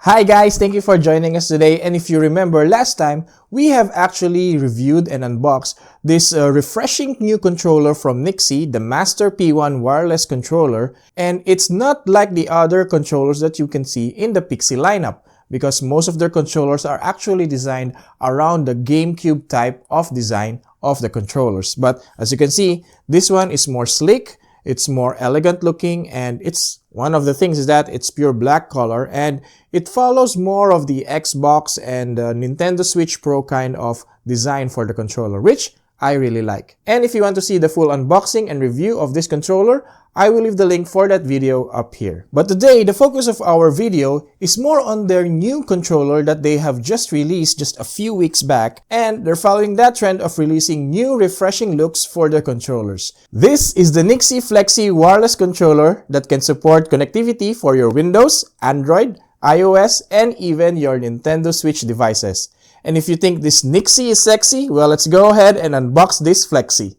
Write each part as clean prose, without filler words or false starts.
Hi guys, thank you for joining us today. And if you remember last time, we have actually reviewed and unboxed this refreshing new controller from NYXI, the Master P1 wireless controller. And it's not like the other controllers that you can see in the Pixie lineup, because most of their controllers are actually designed around the GameCube type of design of the controllers. But as you can see, this one is more sleek, it's more elegant looking, and it's one of the things is that it's pure black color, and it follows more of the Xbox and Nintendo Switch Pro kind of design for the controller, which I really like. And if you want to see the full unboxing and review of this controller, I will leave the link for that video up here. But today, the focus of our video is more on their new controller that they have just released just a few weeks back, and they're following that trend of releasing new refreshing looks for their controllers. This is the NYXI FLEXI wireless controller that can support connectivity for your Windows, Android, iOS, and even your Nintendo Switch devices. And if you think this NYXI is sexy, well, let's go ahead and unbox this Flexi.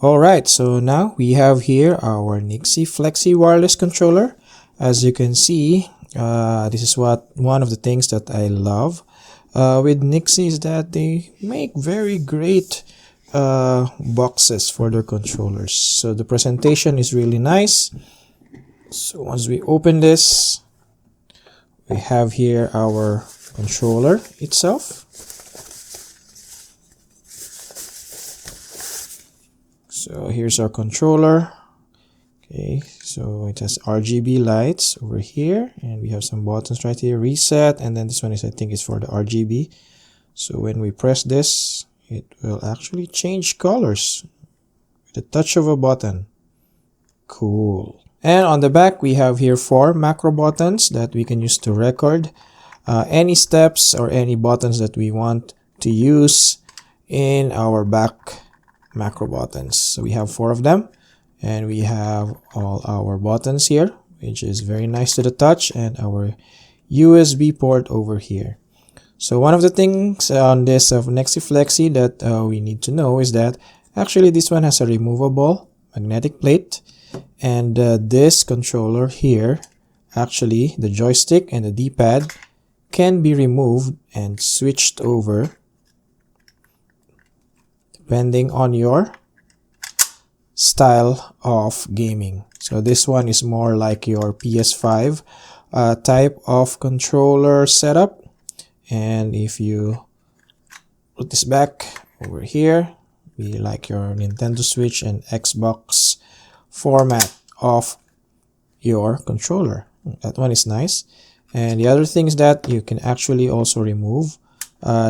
Alright, so now we have here our NYXI FLEXI wireless controller. As you can see, this is one of the things that I love with NYXI is that they make very great boxes for their controllers. So the presentation is really nice. So once we open this, we have here our controller itself. So here's our controller. Okay, so it has RGB lights over here, and we have some buttons right here, reset, and then this one is, I think, is for the RGB. So when we press this, it will actually change colors with the touch of a button. Cool. And on the back, we have here 4 macro buttons that we can use to record any steps or any buttons that we want to use in our back macro buttons. So we have 4 of them, and we have all our buttons here, which is very nice to the touch, and our USB port over here. So one of the things on this of NYXI FLEXI that we need to know is that actually this one has a removable magnetic plate, and this controller here, actually the joystick and the D-pad can be removed and switched over depending on your style of gaming. So this one is more like your PS5 type of controller setup. And if you put this back over here, we like your Nintendo Switch and Xbox format of your controller. That one is nice. And the other thing is that you can actually also remove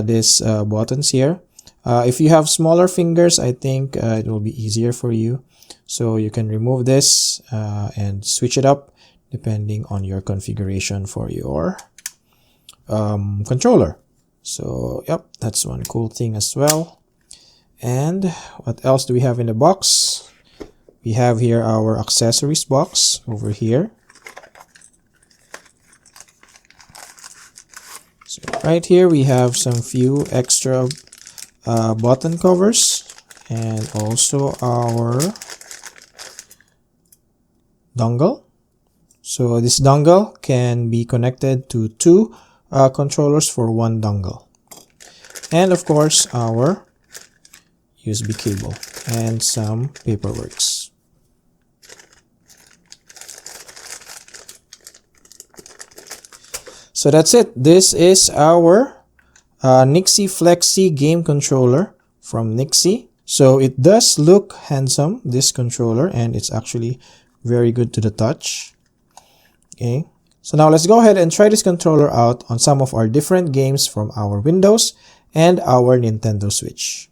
these buttons here. If you have smaller fingers, I think it will be easier for you. So you can remove this and switch it up depending on your configuration for your controller. So yep, that's one cool thing as well. And what else do we have in the box? We have here our accessories box over here. So right here we have some few extra button covers, and also our dongle. So this dongle can be connected to 2 controllers for 1 dongle, and of course our USB cable and some paperwork. So that's it. This is our NYXI FLEXI game controller from NYXI. So it does look handsome, this controller, and it's actually very good to the touch. Okay, so now let's go ahead and try this controller out on some of our different games from our Windows and our Nintendo Switch.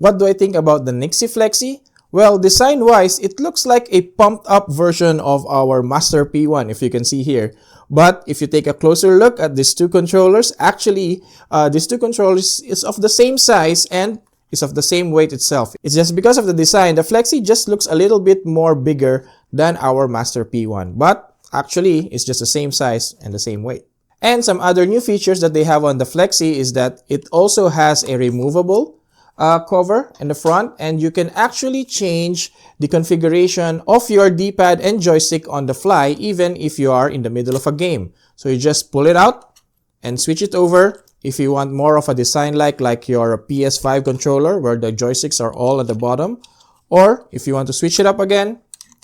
What do I think about the NYXI FLEXI? Well, design-wise, it looks like a pumped-up version of our Master P1, if you can see here. But if you take a closer look at these two controllers, actually, these two controllers is of the same size and is of the same weight itself. It's just because of the design, the FLEXI just looks a little bit more bigger than our Master P1. But actually, it's just the same size and the same weight. And some other new features that they have on the FLEXI is that it also has a removable cover in the front, and you can actually change the configuration of your D-pad and joystick on the fly even if you are in the middle of a game. So you just pull it out and switch it over if you want more of a design like your PS5 controller where the joysticks are all at the bottom, or if you want to switch it up again,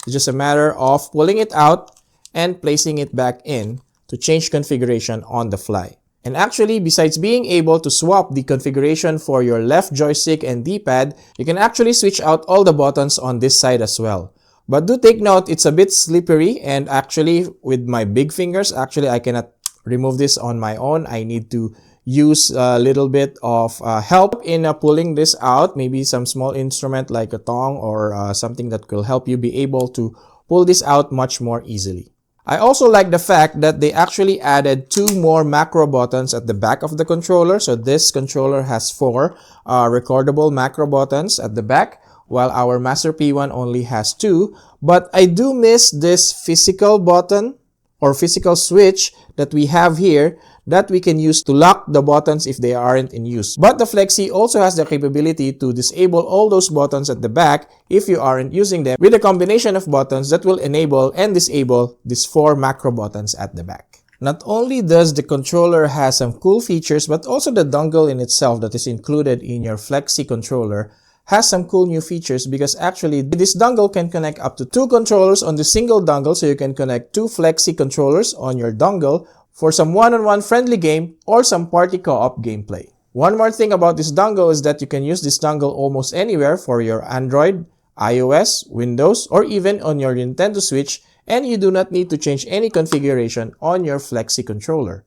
it's just a matter of pulling it out and placing it back in to change configuration on the fly. And actually, besides being able to swap the configuration for your left joystick and D-pad, you can actually switch out all the buttons on this side as well. But do take note, it's a bit slippery, and actually with my big fingers, actually I cannot remove this on my own. I need to use a little bit of help in pulling this out, maybe some small instrument like a tong or something that will help you be able to pull this out much more easily. I also like the fact that they actually added 2 more macro buttons at the back of the controller. So this controller has 4 recordable macro buttons at the back, while our Master P1 only has 2. But I do miss this physical button or physical switch that we have here that we can use to lock the buttons if they aren't in use. But the FLEXI also has the capability to disable all those buttons at the back if you aren't using them, with a combination of buttons that will enable and disable these 4 macro buttons at the back. Not only does the controller have some cool features, but also the dongle in itself that is included in your FLEXI controller has some cool new features, because actually this dongle can connect up to 2 controllers on the single dongle, so you can connect 2 FLEXI controllers on your dongle for some one-on-one friendly game or some party co-op gameplay. One more thing about this dongle is that you can use this dongle almost anywhere for your Android, iOS, Windows, or even on your Nintendo Switch, and you do not need to change any configuration on your FLEXI controller.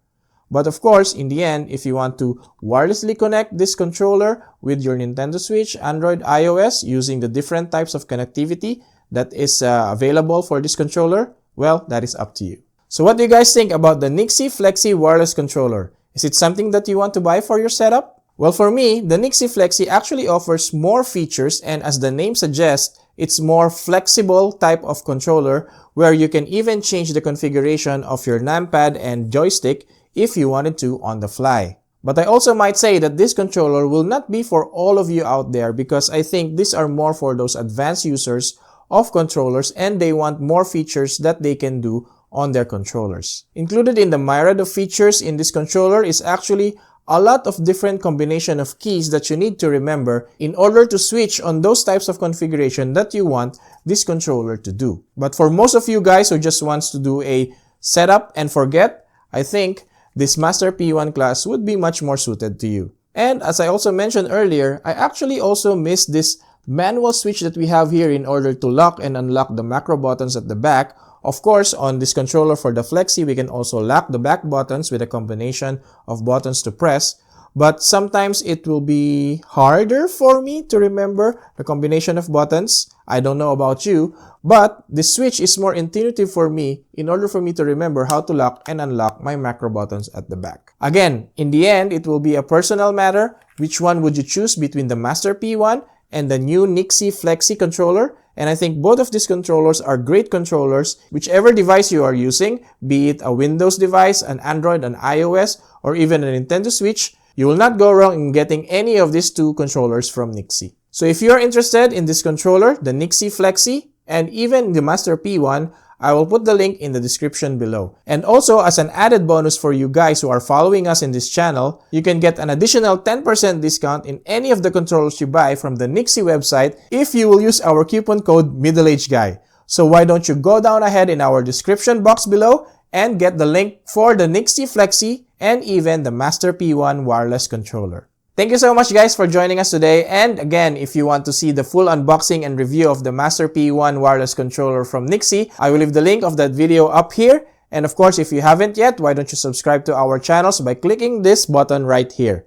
But of course, in the end, if you want to wirelessly connect this controller with your Nintendo Switch, Android, iOS, using the different types of connectivity that is available for this controller, well, that is up to you. So what do you guys think about the NYXI FLEXI wireless controller? Is it something that you want to buy for your setup? Well, for me, the NYXI FLEXI actually offers more features, and as the name suggests, it's more flexible type of controller where you can even change the configuration of your numpad and joystick if you wanted to on the fly. But I also might say that this controller will not be for all of you out there, because I think these are more for those advanced users of controllers and they want more features that they can do on their controllers. Included in the myriad of features in this controller is actually a lot of different combination of keys that you need to remember in order to switch on those types of configuration that you want this controller to do. But for most of you guys who just wants to do a setup and forget, I think this Master P1 class would be much more suited to you. And as I also mentioned earlier, I actually also miss this manual switch that we have here in order to lock and unlock the macro buttons at the back. Of course, on this controller for the FLEXI, we can also lock the back buttons with a combination of buttons to press. But sometimes it will be harder for me to remember the combination of buttons. I don't know about you, but the switch is more intuitive for me in order for me to remember how to lock and unlock my macro buttons at the back. Again, in the end, it will be a personal matter. Which one would you choose between the Master P1 and the new NYXI FLEXI controller? And I think both of these controllers are great controllers. Whichever device you are using, be it a Windows device, an Android, an iOS, or even a Nintendo Switch, you will not go wrong in getting any of these 2 controllers from NYXI. So if you are interested in this controller, the NYXI FLEXI, and even the Master P1, I will put the link in the description below. And also, as an added bonus for you guys who are following us in this channel, you can get an additional 10% discount in any of the controllers you buy from the NYXI website if you will use our coupon code MiddleAgeGuy. So why don't you go down ahead in our description box below and get the link for the NYXI FLEXI and even the Master P1 wireless controller. Thank you so much guys for joining us today, and again, if you want to see the full unboxing and review of the Master P1 wireless controller from NYXI, I will leave the link of that video up here. And of course, if you haven't yet, why don't you subscribe to our channels by clicking this button right here.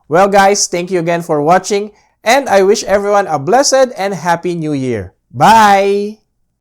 Well guys, thank you again for watching, And I wish everyone a blessed and happy new year. Bye!